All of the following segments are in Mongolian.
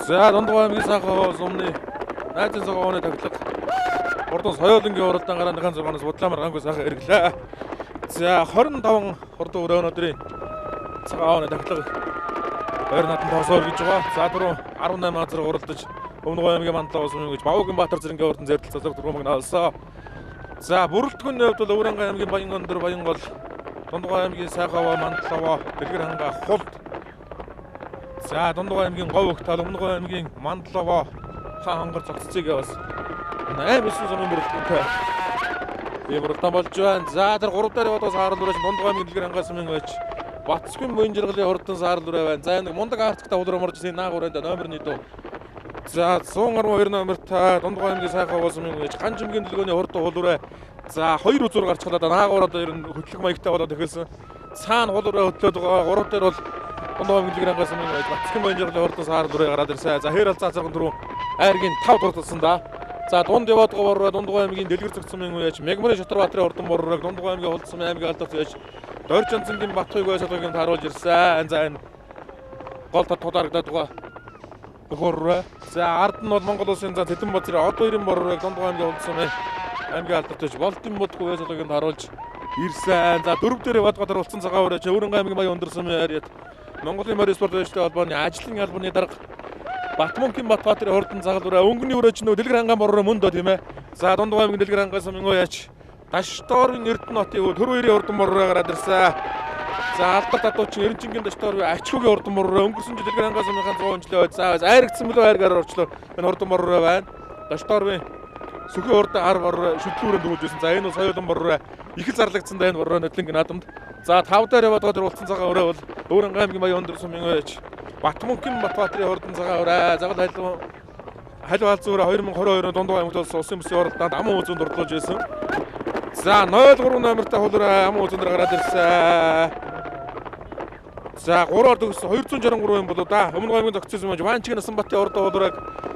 За Дундгой аймгийн Сайхан сумны найзын цогооны тоглог Ордон соёолынгийн уралдаан гарааныхан 6-аас Будлаамар гангүй сайхан эргэлээ. За 25 хурдан өрөөнөдрийн цагааны тоглог хоёр натан тосоор гэж байгаа. За түрүү 18 азар уралдаж Өмнөг аймгийн Мандлаа сумын гэж Бавгийн Баатар зэргийн урдан зэрдэл цацаг дөрвөмг наалсан. За бүрэлдэхүүний хувьд бол Өвөрангай аймгийн Баянгондор Баянгол Дундгой аймгийн Сайхаваа Мандлаа Дэлгэр ханга Хулт. За Дундгой аймгийн Говь тал Өмнөг аймгийн Мандлаа хангар цогццыг бас 8-9 сумын бүрэлдэхүүнтэй ийм уралдаан болж байна. За тэр 3 дээр бодос хаарал үрэж Дундгой аймгийн Дэлгэр ханга сумын байж Батцгийн буян жаргалын хурдан саарал үрээ байна. За нэг мундаг артикта улраморж энэ наагууранд номерны дөө. За 112 номертай Дундгой аймгийн Сайхаваа сумын байж Ганжимгийн дэлгөөний хурдан хулурэ. За 2 үзүр гарч чадаад наагуураад ер нь хөтлөх маягтай болоод эхэлсэн. Цаана хулурэ хөтлөөд байгаа. 3 дээр бол Дундгой аймгийн Дэлгэр ханга сумын байж Батцгийн буян жаргалын хурдан саарал үрээ гараад ирсэн. За хээр алцаацарган дөрөв айргийн 5 дурталсан да. За дунд яваад байгаа Дундгой аймгийн Дэлгэр цэг сумын байж Мегмарын Шатарбаатарын хурдан боррог Дундгой аймгийн Холд сумын аймгийн алдарт байж Дорж Жанцангийн Батхыг байсалгыг харуулж ирсэн. За энэ гол тодорхойлогдоод байгаа. Хөррөө. За ард нь бол Монгол улсын за Тэтэн базрын од хоёрын боррог Дундгой аймгийн Холд сумын аймгийн алдарт байж Болтын Будгүй байсалгыг харуулж ирсэн. За дөрөв дээр бадгадар улсын цагаан өрөөч Өвөрангай аймгийн Баян өндөр сумын харьяат Монголын морь спорт ажлын холбооны ажлын албаны дарга Батмункин Батбаатарын хурдан цагаан өрөө өнгөний өрөөч нөө Дэлгэр хангаан борроо мөн доо тийм ээ. За Дундгой аймгийн Дэлгэр хангаан сумын яач Дашторын Эрдэнэтийн Төрөөрийн хурдан борроо гараад ирсэн. За алдар татуучин Эренчингийн Дашторын Ачхүүгийн хурдан борроо өнгөрсөн жил Дэлгэр хангаан сумынхаа 100 жилийн за айрагдсан мөлөө айргаар орчлоо. Энэ хурдан борроо байна. Дашторын Сүхийн хурдан ар борроо шүтлүүрэн дүүжсэн. За энэ бол соёлон борроо их л зарлагдсан да энэ борроо нотлонгийн наадамд. За 5 дээр яваад тэр улсын цагаан өрөө бол Өвөрангай аймгийн Баян өндөр сумын яач Батмункин Батбаатарын хурдан цагаан өрөө загал халуу алзуура 2022 Дундгой аймагт улсын бүсийн уралдаанд аман үзүүнд дурдлуулж байсан. За 03 номертай хулуураа аман үзүүндээр гараад ирсэн. За 3-оор төгссөн 263 юм болоо да. Өмнөг аймгийн зохицсон мөн Ванчгийн Насанбатын урд хулуураг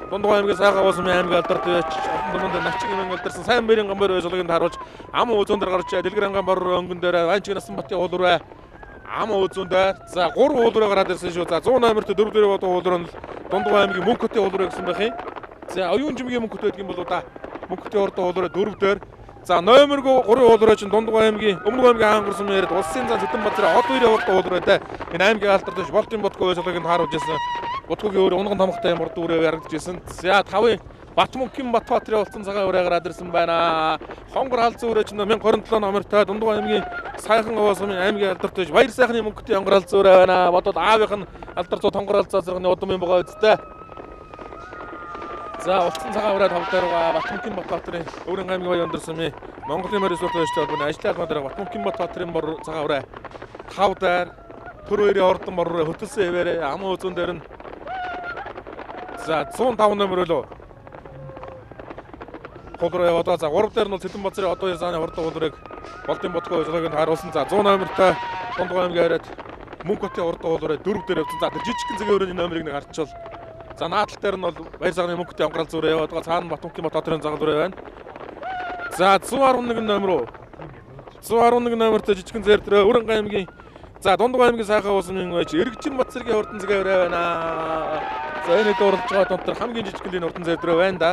Дундгой аймгийн Сайхаваа сумын аймгийн алдарт байж Дунд Начгийн аймгийн алдарсан сайн бэрийн гамбар байсалгыг харуулж аман үзүүндээр гарч Дэлгэр хангаан борроо өнгөн дээр Ванчгийн Насанбатын хулуураа аман үзүүндээр за 3 хулуураа гараад ирсэн шүү. За 100 номертой 4 дээр бодох хулуур нь Дундгой аймгийн Мөнхөтийн хулуураа гэсэн байх юм. За оюун жимгийн Мөнхөт байдаг юм болоо да. Мөнхөтийн урд хулуураа 4 дээр за номергүй 3 хулуураа чинь Дундгой аймгийн Өмнөг аймгийн Хаангар сумын яриад улсын зан Тэтэн базрын од хоёрын урд хулуураатай энэ аймгийн алдарт биш Болтын Будгүй байсалгыг харуулж ирсэн. Будгүйгийн өөр унган томхтой урд үрээ ярагдж ирсэн. За 5-ын Батмункин Батбаатарын улсын цагаан өрөө гараад ирсэн байна. Хонгор халзан өрөө чинь 1027 номертой Дундгой аймгийн Сайхаваа сумын аймгийн алдарт биш Баяр сайхны Мөнхөтийн хонгор халзан өрөө байна. Бодод аавынх нь алдарт хонгор халзан зэрэгний удам юм байгаа үсттэй. За улсын цагаан өрөө 5 дээр байгаа Батмункин Батбаатарын Өвөрангай аймгийн Баян өндөр сумын Монголын морь спорт ажлын холбооны ажлын албаны дарга Батмункин Батбаатарын бор цагаан өрөө 5 дээр Төрөөрийн хурдан борроо хөтөлсөн хэвээрээ аман үзүүн дээр нь за 105 номер лөө хулуураа яваад за 3 дээр нь бол Тэтэн базрын одоо 2 зааны хурдан хулуурыг Болтын Будгүй байсалгыг харуулсан. За 100 номертой Дундгой аймгийн харьяат Мөнхөтийн хурдан хулуураа 4 дээр явсан. За тэр жижигхэн зэгийн өрөөний номерыг нэг харчвал за наадтал дээр нь бол Баяр сайхны Мөнхөтийн хонгор халзан өрөө яваад цаана Батмункин Батбаатарын цагаан өрөө байна. За 111 номер уу 111 номертой жижигхэн зэр дээр Өвөрангай аймгийн за Дундгой аймгийн Сайхаваа сумын байж Эргжин Батцэргийн хурдан цагаан өрөө байна. За энэ дууралж байгаа донд хамгийн жижигхэн хурдан зэр дээр байна да.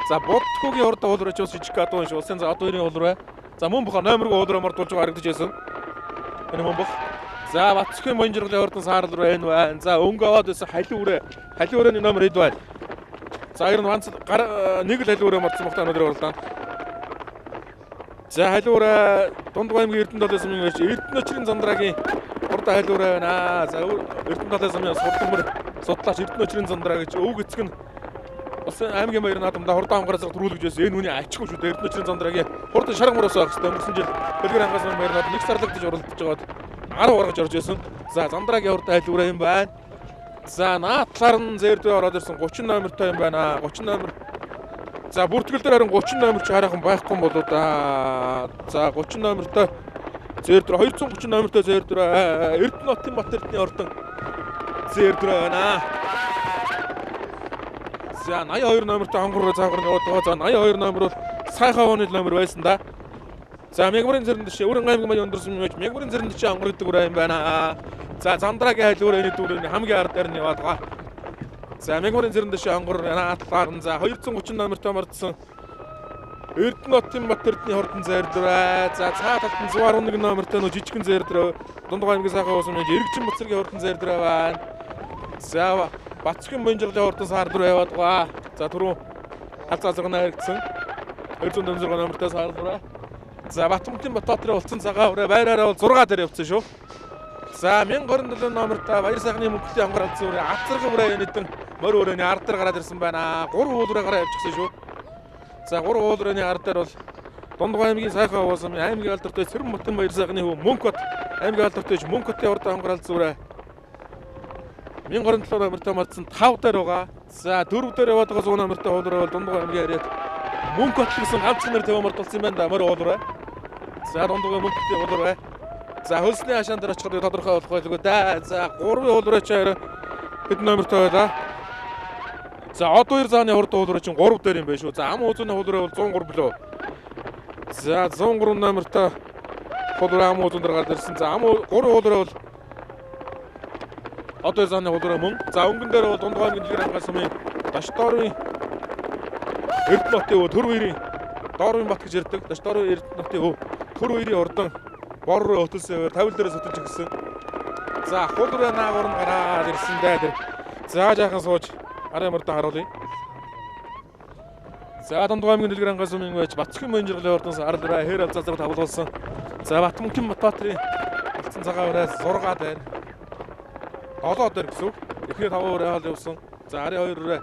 За Будгүйгийн хурдан хулуурч бас жижиг гадуу шүү. Улсын за одоо 2-ын хулуураа. За мөн бохоо номергүй хулуураа мордуулж харагдаж байсан. Энэ мөн бох. За Батцгийн буян жаргалын хурдан саарал руу байна. За өнгө аваад байсан халиу өрөө. Халиу өрөөний номер хэд байна? За ер нь ванц нэг л халиу өрөө мордсон бохтой өнөөдөр уралдаанд. За халиу өрөө Дундгой аймгийн Эрдэнэт сумын байж Эрдэнэчрийн Зандрагийн хурдан халиу өрөө байна. За Эрдэнэт сумын суртамбар судлаач Эрдэнэчрийн Зандраа гэж өвөг эцэг нь улсын аймгийн баяр наадамда хурдан хонгороос төрүүлж байсан. Энэ хүний ачгүй шүү дээ. Эрдэнэчрийн Зандрагийн хурдан шарга мороос байх хэрэгтэй. Өнгөрсөн жил Дэлгэр хангаан сумын баяр наадам нэг сарлагдаж уралдаж байгаад 10 гаргаж орж байсан. За Зандрагийн хурдан халиу өрөө юм байна. За наадлаар нь зэр дээр ороод ирсэн 30 номертой юм байна. 30 номер. За бүртгэл дээр харин 30 номер ч хараахан байхгүй юм болоо да. За 30 номертой зэр дээр 230 номертой зэр дээр Эрдэнэтийн Батэрдний ордон зэр дээр байна. За 82 номертой хонгор цаагар яваад байгаа. За 82 номер бол Сайхавааны номер байсан да. За Мегмарын зэрэнд чи Өвөрангай аймгийн Баян өндөр сумын байж Мегмарын зэрэнд чи хонгор гэдэг өрөө юм байна. За Зандрагийн хайлуур энэ дүүрийн хамгийн ард дээр нь яваад байгаа. За Мянгмарын зэрэн дэш онгор наатлаар нь за 230 номертой мордсон Эрдэнэтийн Бат Эрдэнэ хордон зайрдраа. За цаа талд нь 111 номертой нөө жижигхэн зайрдраа. Дундгой аймгийн сайхан уус мэж Эргжин Буцэргийн хордон зайрдраа байна. За Бацгийн Бонжирлын хордон саардруу яваад байгаа. За түрүү хацаалгана хэрэгцсэн 246 номертой саардраа. За Батмунтын Батбаатарын улцсан цагаан хүрээ байраараа бол 6 дээр явцсан шүү. За 1027 номертой баяр сайхны мөнгөтэй онгор алдсан үрээ Ацарга бүрээ нэгэн морь өрөөний ард дээр гараад ирсэн байна. 3 уулраа гараа явчихсан шүү. За 3 уулрын ард дээр бол Дундгой аймгийн сайхан уус аймгийн алдартай Цэрэн Мутын баяр сайхны хөв Мөнхбат аймгийн алдартай Мөнхбатын урд онгор алдсан үрээ 1027 номертой мордсон 5 дээр байгаа. За 4 дээр яваад байгаа 100 номертой уулраа бол Дундгой аймгийн харьяат Мөнхбат гэсэн ганцхан нэр төв мордолсон юм байна да морь уулраа. За Дундгой Мөнхбатын уулраа. За хөлсний хашаан дээр очиход тодорхой болох байлгүй да. За 3 уулраа ч хэд номертой байлаа. За од 2 зааны хурд уулраа чинь 3 дээр юм байна шүү. За ам уузны уулраа бол 103 билүү. За 103 номертой уулраа ам уузын дээр гараад ирсэн. За ам 3 уулраа бол од 2 зааны уулраа мөн. За өнгөн дээр бол Дундгой аймгийн дэлгэр хангаас сумын Дашторын Эрдэнэтийн төр хоёрын Доорын бат гэж ярьдаг. Дашторын Эрдэнэтийн төр хоёрын урдан бор руу өтөлсөөр тавил дээрээ сотолж гисэн. За хулраа наагур нь гараад ирсэн дээ тэр. За жаахан сууж арын мөрдө харуулъя. За Дундгой аймгийн дэлгэр хангаас өмнө байж Бацгийн Бонжирлын ордоноос ардаа хээр авцаалга тавлуулсан. За Батмунтын Батбаатарын алдсан цагаан ураа 6 дээр 7 дээр гэсэн үг. Эхний 5 ураа хаал явсан. За арын 2 ураа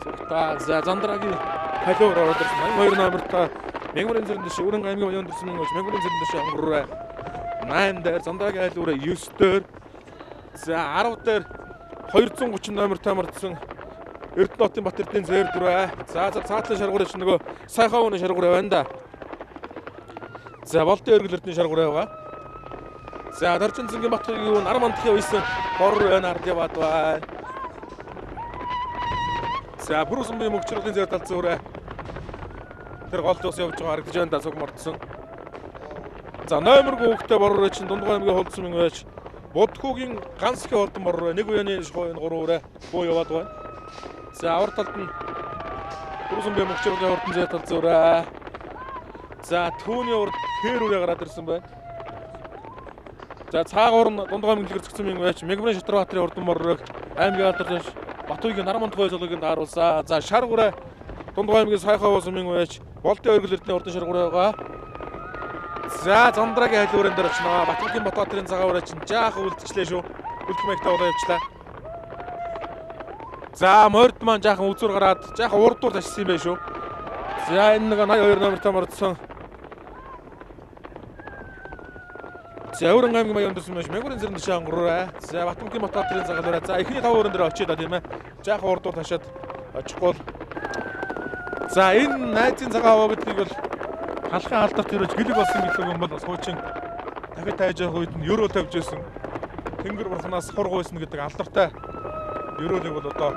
цогтаа. За Зандрагийн халуур ороод ирсэн. 2 номертой Мянгмарын зэрэн дэш Өрөн аймгийн баян дэрсэн мөн Мянгмарын зэрэн дэш онгороо 8 дээр Зандрагийн халуураа 9 дээр. За 10 дээр 230 номертой мордсон Эрдэнэтийн Бат Эрдэнэ зэр дүрээ. За цаатлын шаргуурч нөгөө сайхан ууны шаргуураа байна да. За болтын өргөл Эрдэнэ шаргуураа байгаа. За Дарчин зэнгийн Батхыг юу нар мандахын үйсэн бор байна ард яваад байна. За бүрсэн бие мөгчрөлийн зэр талцсан үрээ. Тэр гол зус явж байгаа харагдаж байна да цуг мордсон. За номергүй хөвгтэй бороо чинь Дундгой аймгийн холдсон юм байж Будхүүгийн ганцхийн ордон бороо нэг үений шгойн 3 үрээ буу яваад байна. За авар талд нь бүрсэн бие мөгчрөлийн ордон зэр талцсан үрээ. За түүний урд хээр үрээ гараад ирсэн байна. За цаагуур нь Дундгой аймгийн дэлгэрцсэн юм байж Мянгмарын Шатарбаатарын ордон бороо аймгийн алдартай Батуйгийн Нарамандхой зологийн дааруулсан. За шар хүрээ Дундгой аймгийн сайхан уус юм байж Болтын өргөл Эрдэнэ ордон шар хүрээ байгаа. За Зандрагийн халуурын дээр очноо. Батбгийн Батбаатарын цагаан ураа чинь жаахан үлдчихлээ шүү. Үлдэх маягтаа удаа явчлаа. За морд маань жаахан үзүр гараад жаахан урдуур ташсан юм байна шүү. За энэ нэг 82 номертой мордсон. За Өрөн аймгийн баян дэрсэн маш Мянгмарын зэрэн дэш онгороо. За Батбгийн Батбаатарын цагаан ураа. За эхний 5 өрөн дээр очие да тийм ээ. Жаахан урдуур ташаад очихгүй. За энэ найзын цагаан хаваа гэдгийг бол халахын алдарт өрөөж гэлэг болсон гэдэг юм бол бас хуучин дахид тайж явах үед нь ерөө тавьж байсан. Тэнгэр бурхнаас хург байсан гэдэг алдартай ерөөлийг бол одоо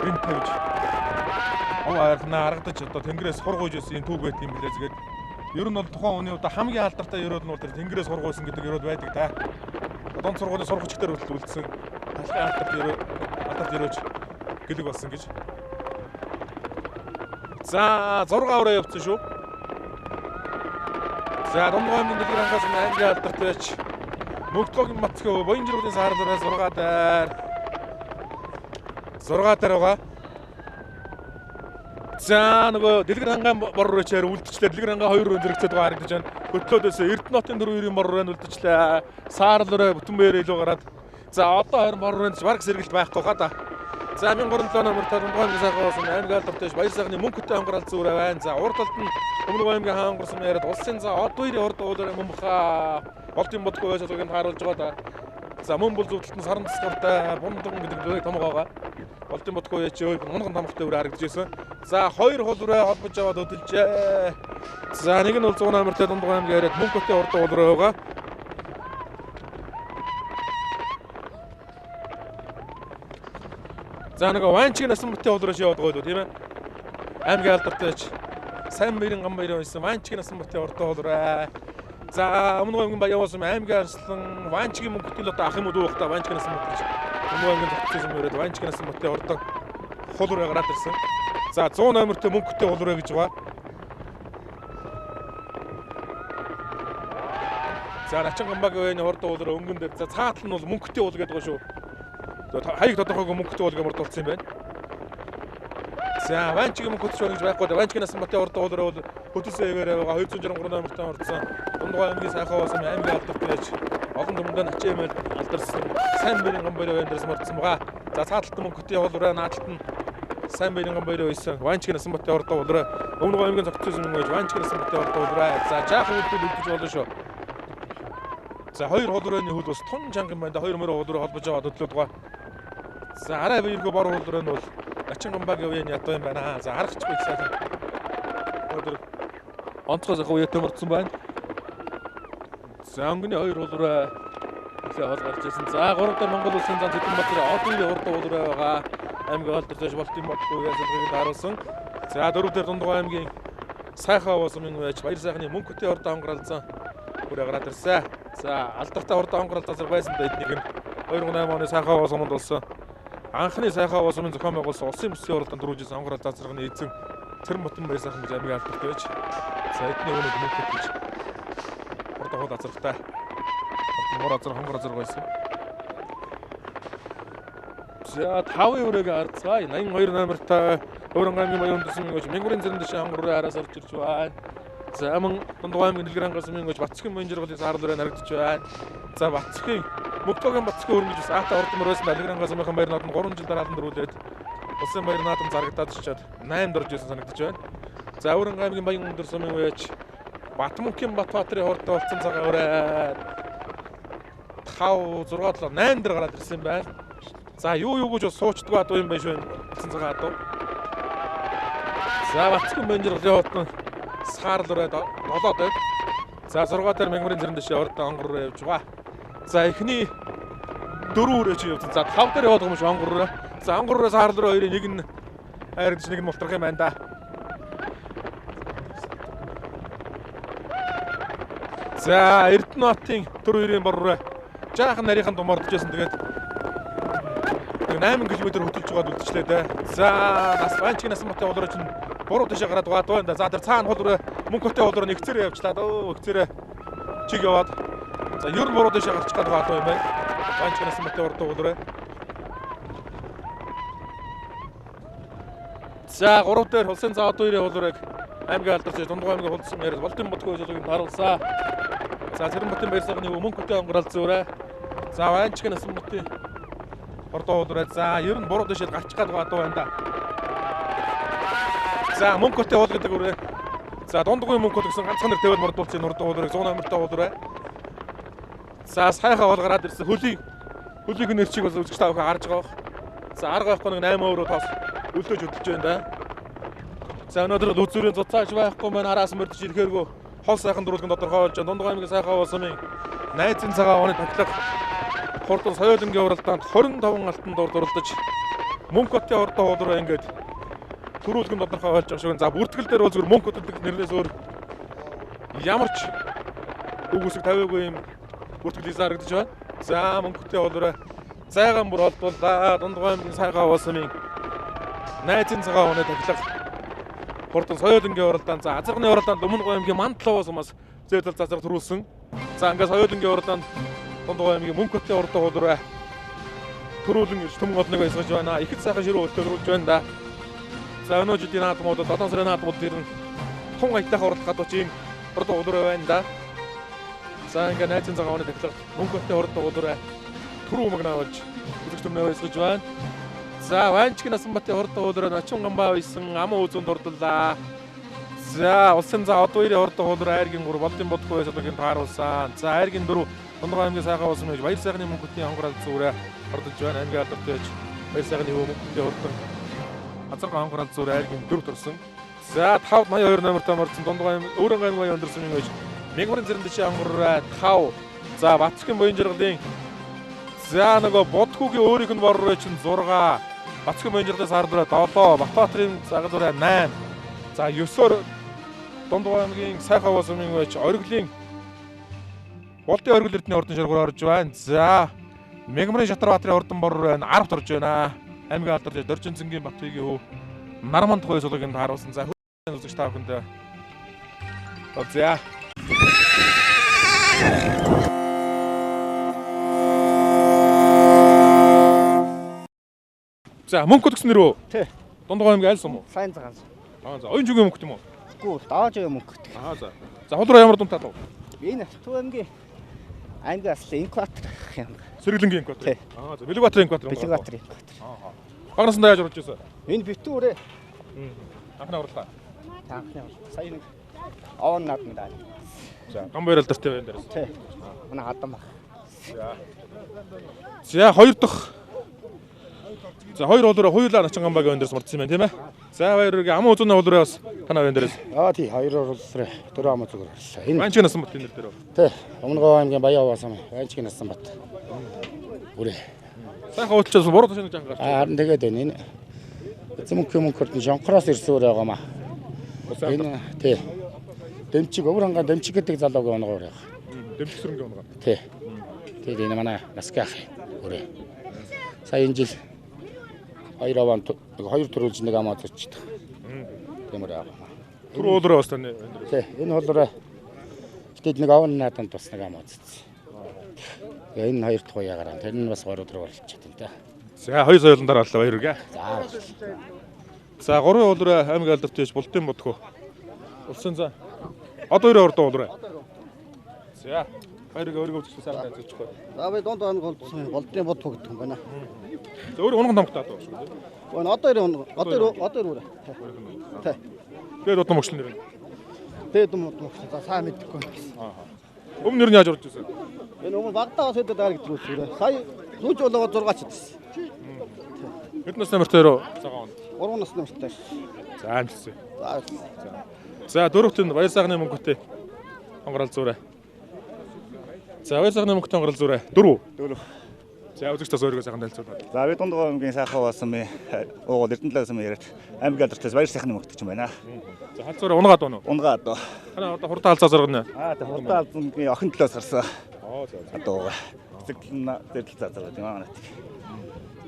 энд тавьж аргадаж одоо тэнгэрээс хург үйж байсан энэ түүх байт юм билээ зэрэг. Ер нь бол тухайн хүний одоо хамгийн алдартай ерөөл нь бол тэр тэнгэрээс хург үйсэн гэдэг ерөөл байдаг та. Одон сургуулийн сургагчдаар үлдсэн халахын алдарт ерөөж гэлэг болсон гэж. За 6 ураа явцсан шүү. За Дундгой аймгийн дэлгэр хангаас аймгийн алдарт байж Мөнхбатын Бацгийн Бонжирлын саарлаараа 6 дээр 6 дээр байгаа. За нөгөө дэлгэр хангаан бор руу чаар үлдчихлээ. Дэлгэр хангаан 2 руу зэрэгцээд байгаа харагдаж байна. Хөтлөөдөөс Эрдэнэтийн 4-2-ын бор руу үлдчихлээ. Саарлаараа бүтэн бээр илүү гараад. За одоо харин бор руу бараг сэргэлт байхгүй хаа да. За 1037 номертой Дундгой аймгийн сайхан уус аймгийн алдартай баяр сайхны Мөнхбатын онгор алдсан үрээ байна. За урд талд нь Өмнөг аймгийн хаангурсан яриад улсын за од 2-ийн урд уулаар мөн баха Болтын Будхүй зологийг харуулж байгаа да. За мөн бол зөв талд нь саран тасгартай бундан гэдэг лөгийг томог байгаа. Болтын Будхүй яч өө хунган тамхтай үрээ харагдаж байсан. За 2 хол үрээ холбож аваад өдөлжээ. За нэг нь бол 100 номертой Дундгой аймгийн яриад Мөнхбатын урд уулаар байгаа. За нэг Ванчгийн насан бүтэн уулраш яваад байгаа тийм ээ. Аймгийн алдартай сайн мэрийн гам баярын байсан Ванчгийн насан бүтэн урд уулраа. За өмнө аймгийн баян уус аймгийн арслан Ванчгийн мөнгөтэй л одоо ах юм уу дуух та Ванчгийн насан бүтэн. Өмнөгийн тогтсон мөрөд Ванчкинаас мөтөө ордог хулуураа гараад ирсэн. За 100 номертой мөнгөтэй хулуураа гэж байгаа. За Начангамбагийн үеийн хордоо хулуураа өнгөн дээр за цаатал нь бол мөнгөтэй хул гэдэг байгаа шүү. Хаяг тодорхойгүй мөнгөтэй хул гэмээр дурдсан юм байна. За Ванчкин мөнгөтэй гэж байхгүй. Ванчкинаас мөтөө ордог хулуураа бол хөтөлсөөгөр байгаа 263 номертой ордсон. Дундгой аймгийн сайхан басан аймгийн алдарт байж олон дүмдээ ачаамэл алдарсан. Сайн бэрийн гомбойроо өндөрс мордсон байгаа. За цааталт мөнгөтэй хулуураа нааталт нь сайн бэрийн гомбойроо байсан. Ванчкинаас мөтөө ордог хулуураа өмнө аймгийн зогцсон юм гэж Ванчкинаас мөтөө ордог хулуураа. За жаахан үлдэл үлдэж болно шүү. За хоёр хулуурын хөл бас тун чанга юм байна да. Хоёр мөрөө хулуураа холбож байгаа төдлөд байгаа. За арай биергүй бор хулуурын бол Начангамбагийн үеийн ядуу юм байна. За харахчгүй гэсэн. Өдөр онцгой зах үетэй мордсон байна. За өнгөний хоёр хулуураа ихээ хол гарч ирсэн. За 3 дахь Монгол улсын зан Цэдэнбаатарын одын урд хулуураа байгаа. Аймгийн алдартай Болтимбатгүй ясалгыг харуулсан. За 4 дахь Дундгой аймгийн сайхан уусмын байж баяр сайхны мөнгөтэй урд хонгоролцсон бүрээ гараад ирсэн. За алдартай урд хонгоролт азар байсан да эднийг нь 2008 оны сайхан уусманд болсон. Анхны сайхан уусмын зохион байгуулсан улсын бүсийн уралдаанд дөрвөлжсэн хонгоролт азарганы эзэн Цэрэнбатан баяр сайхан гэж аймгийн алдартай байж. За эдний өнөг мөнгөтэй гэж урд хол азаргатай. Мөр азар хонгор азар байсан. За 5 еврог арцгаая 82 номертой Өөрөнгө аймгийн баян үндэсний мөнгөж Мянгарын зэрэн дэше хонгороо араас орж ирж байна. За мөн Дундгой аймгийн Дэлгэрангаас мөнгөж Бацгийн баян жаргалын саарлуураа нарагдж байна. За Бацгийн Мөгтөгийн Бацгийн хөрөнгөж Аата ордон мөрөөс Дэлгэрангаас мөнгөн баяр наадам 3 жил дараалан дөрүүлээд улсын баяр наадам зарагдаад чичээд 8 дорж ирсэн санагдаж байна. За Өөрөнгө аймгийн баян үндэсний мөнгөж Батмөнхийн Батбаатарын хордоо болсон цагаан өрөө 5 6 7 8 дээр гараад ирсэн байна. За юу гэж суучдгүй адуу юм байна шүү энэ болсон цагаан адуу. За Бацгийн баян жаргалын хотон саарлуураа 7 дээр. За 6 дээр Мянгарын зэрэн дэше ордон хонгороо явж байгаа. За эхний 4 өрөөч явсан. За 5 дээр яваад байгаа юм шиг хонгороо. За хонгороо саарлуураа хоёрын нэг нь хайрдж нэг нь мултрах юм байна да. За Эрдэнэтийн төр хоёрын бороо жаахан нарийнхан думардж байсан. Тэгээд 8 км хөтөлж байгаад үлдчихлээ дээ. За нас Ванчкинаас мөтөө хулуураа чинь буруу дэше гараад байгаа даа. За тэр цаана хулуураа мөнгөтэй хулуураа нэгцээрээ явчлаа дөө. Нэгцээрээ чиг яваад. За ер нь буруу дэше гарч байгаа даа юм байна. Ванчкинаас мөтөө урд хулуураа. За 3 дээр улсын цаа хоёрын хулуурыг аймгийн алдарч Дундгой аймгийн хулсан яриад Болтимбатгүй зөвлөгийг харуулсан. За Цэрэнбатан баяр сайхны мөнгөтэй хонгоролт зөөрэ. За Ванчкинаас мөтөө ордоо хулуураа. За ер нь буруу дэше гарч байгаа даа байна да. За мөнгөтэй хул гэдэг үрээ. За Дундгой мөнгө гэсэн ганцхан нэр тавиад мордуулсан урд хулуурыг 100 номертой хулуураа. За сайхан хол гараад ирсэн. Хөлийг нэрчиг бол үзэж таах харж байгаа. За арга байхгүй нэг 8 евро тоос өлдөөж хөдөлж байна да. За өнөөдөр үзүүрийн цуцааж байхгүй маань араас мөрдөж ирэхээргүй хол сайхан дөрвөлгөнд тодорхойлж Дундгой аймгийн сайхан уусмын найзын цагаан оны таглах хурдан соёолынгийн уралдаанд 25 алтан дурлаж мөнгөтэй ордоо хулуураа ингээд төрүүлгэн тодорхойлж байгаа шиг. За бүртгэл дээр бол зүгээр мөнгө хөдөлгөх нэрнээс өөр ямар ч үг үсэг тавиагүй юм бүртгэл харагдаж байна. За мөнгөтэй хулуураа зайгаан бүр олдуулаа. Дундгой аймгийн сайхан уусмын найзын цагаан оны таглах хурдан соёолынгийн уралдаанд за азарганы уралдаанд Өмнөг аймгийн Мандлаа уусмаас зээл зазар төрүүлсэн. За ингээд соёолынгийн уралдаанд Дундгой аймгийн мөнгөтэй урдаа хулуураа төрүүлэн гэж төмөн олныг байсгаж байна. Ихэд сайхан ширүү өртөөрүүлж байна да. За өнөө жилийн наадмууд 7 сарын наадмууд ирнэ. Тун аятайхан уралдах гадуучийн урдаа хулуураа байна да. За ингээд найзын цагаан оны таглах мөнгөтэй урдаа хулуураа түрүү магнаа болж үзэгч төмнөө байсгаж байна. За Ванчкинаас мөтөө урдаа хулуураа Начангамбаа байсан аман үзүүнд урдлаа. За улсын заа одоо хоёрын урдаа хулуураа айргийн 3 Болтимбатгүй байсгыг тааруулсан. За айргийн 4 Дундгой аймгийн сайхан уусмын байж баяр сайхны мөнгөтэй хонгоролт зүүрээ ордож байна. Аймгийн алдартай байж баяр сайхны мөнгөтэй урдан азарган хонгоролт зүүрээ айргийн 4 төрсөн. За 582 номертой мордсон Дундгой аймгийн Өөрөнгө аймгийн өндөрсөн юм байж Мянгарын зэрэн дэше хонгороо 5. За Бацгийн баян жаргалын за нөгөө Бодгүйгийн өөрийнх нь бороо чинь 6. Бацгийн баян жаргалын саарлуураа 7. Батбаатарын загалуураа 8. За 9-оор Дундгой аймгийн сайхан уусмын байж Оргилын Болтын оргил эрдэнэ ордон шаргуур орж байна. За Мегмарын Шатарбаатарын Ордон бор байна. 10 орж байна. Аймгийн алдартай Доржин цэнгийн Батбигийн хөв Нарман тухай суулганд харуулсан. За үзэгч та бүхэнд. За мөнгө төгсөн нэрөө. Тий. Дундгой аймгийн аль сум уу? Сайн цагаан. За оюун жүгийн мөнгө юм уу? Үгүй дааж байгаа мөнгө гэдэг. За. За хулруу ямар дүнтэй тав? Энэ Төв аймгийн аймгийн аслын инкватор юм. Сэргэлэнгийн инкватор. За Бэлэгбаатарын инкватор. Бэлэгбаатарын инкватор. Багнасандаа яаж орж ирсэн? Энэ битүүрээ. Анхны урлаа. Анхны сая нэг овон наадмын даа. За гамбайр алдартай байна дээрээс. Тий. Манай гадам баг. За хоёр дахь. За хоёр уулаараа хуйлаа начин гамбайгийн өндөрс мордсон юм байна тийм ээ. За баярыг аман үзүүний уулаараа бас танаа байна дээрээс. Тий хоёр уулаараа дөрөв аман зүгээр орлоо. Энэ Банчиг насан бат энэ дээр. тий. Өмнөгөө аймгийн Баян-Аваасан Банчиг насан бат. Үрээ. Сайхан уулчаас буруу ташин гэж анхаарч. Харин тэгээд байна энэ. Мөнгө шонхороос ирсэн өөр байгаа маа. Энэ тий. Дэмчиг өвөр хангаа дэмчиг гэдэг залуугийн онгоор байгаа. Дэмчиг сүрэнгийн онгоор. Тий. Тэгээд энэ манай насках үрээ. Сая энэ жил хоёр аван хоёр төрүүлж нэг амаа зочдөг. Тиймэр аа. Түр уулаараа бас таны байна дээрээс. Тий. Энэ холоороо тэгээд нэг аван нааданд бас нэг амаа зочсон. Тэгээд энэ хоёр дахь уяагараа. Тэр нь бас 3 өдөр болчиход байна та. За хоёр соёлон дараалал баярыг. За. За 3 уулаараа аймгийн алдартай Бултын бодхоо. Улсын за. Одоо 2 ордоо уулаараа. За баярыг өөрийгөө үзэх сайхан байцаач хөө. За би донд болдсон Бултын бодхоо гэдэг юм байна. За өөрөө унган тамхтаад байгаа шүү дээ. Одоо үрээ. Тий. Тэгээд одоо мөчлөн нэр. Тэгээд за сайн мэдхгүй. Өмнө нь яаж орж ирсэн? Энэ өмнө багтаа бас өдөө дараа гэдэг үсвэрээ. Сая сүүж болоо 6 ч идсэн. Хэдэн насны мөртөөрөө цагаан. 3 насны мөртөө. За амжилтсан. За. За дөрөвтөнд баяр сайхны мөнгөтэй хонгорол зүрэ. За баяр сайхны мөнгөтэй хонгорол зүрэ. 4. За үзэгч тас өөрийгөө сайхан танилцуулаад. За би Дундгой аймгийн сайхан болсон би уугуул Эрдэнэтлээс юм яриад аймгийн алдартай баяр сайхны мөнгөтэй юм байна. За халзуураа унгаад байна уу? Унгаад. Ханаа одоо хурдан халзаа заргана. Тэг хурдан алзангийн охин төлөөс гарсан. За. Одоо зэглэн зэрлэл зазаад юм аа.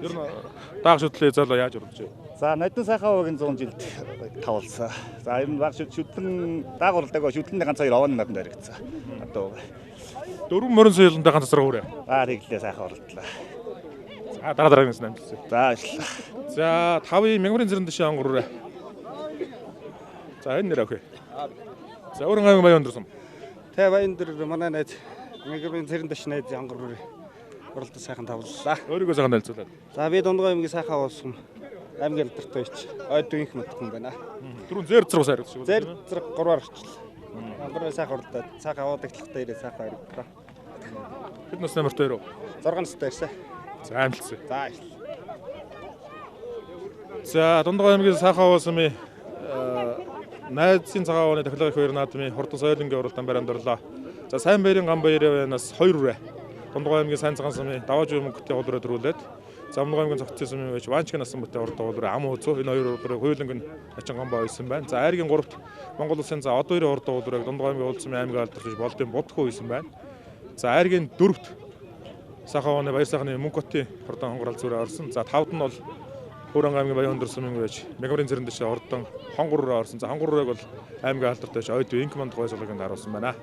Ер нь даах шүтлээ залуу яаж урдж вэ? За нодон сайхан уугийн 100 жилд тавлсан. За ер нь баг шүтлэн даагуурлагдаг шүтлэний ганц хоёр овон надад баригдсан. Одоо 4 морин соёлонтой ганц засраа хүрээ. тэглээ сайхан орлоо. За дараагаас амжилтсан. За ажиллаа. За 5-ын Мягмарын зэрэн дэшээ ангуураа. За энэ нэр авах. За өөрийн аймгийн баян өндөрсөн. Тэ баян дээр манай найз Мягмарын зэрэн дэш найз ангар оролдож сайхан тавлаа. Өөрийгөө сайхан танилцуулаад. За би Дундгой аймгийн сайхан уулсан аймгийн алдартай ч ойд үеийнх мэдхэн байна. Дөрөв зэр зэрэг сайрах шиг. Зэр зэрэг 3-аар орчлоо. Ангар сайхан орлоо. Сайхан аваадаглахтай ирээ сайхан ирээ. Хэдэн насны мөртөөрөө? 6 настай ирсэн. За амжилтсан. За ажил. За Дундгой аймгийн сайхан уулсан ми найзын цагаан ууны тахилгын хоёр наадмын хурдан соёлынгийн уралдаан барианд орлоо. За сайн баярын гамбайрээс 2 үрээ. Дундгой аймгийн сайн цагаан сумын давааж мөнгөтэй уулраа төрүүлээд Замногой аймгийн цогцын сумын байж Банчиг насан бүтэй уралдаан уулраа ам үзөө энэ хоёр уулраа хуйлангийн ачин гамбай байсан байна. За айргийн 3-т Монгол улсын за одоо 2 уралдаан уулраа Дундгой аймгийн уулсан аймгийн алдарч болдын бодхоо байсан байна. За айргийн 4-т сайхан ууны баяр сайхны мөнгөтэй хурдан хонгорол зүрэ орсон. За 5-д нь бол Хөрөн аймгийн баян өндөр сумын байж Мягмарын зэрэн дэше ордон хонгороо орсон. За хонгорыг бол аймгийн алдартай ойд инкманд гой суулганд харуулсан байна.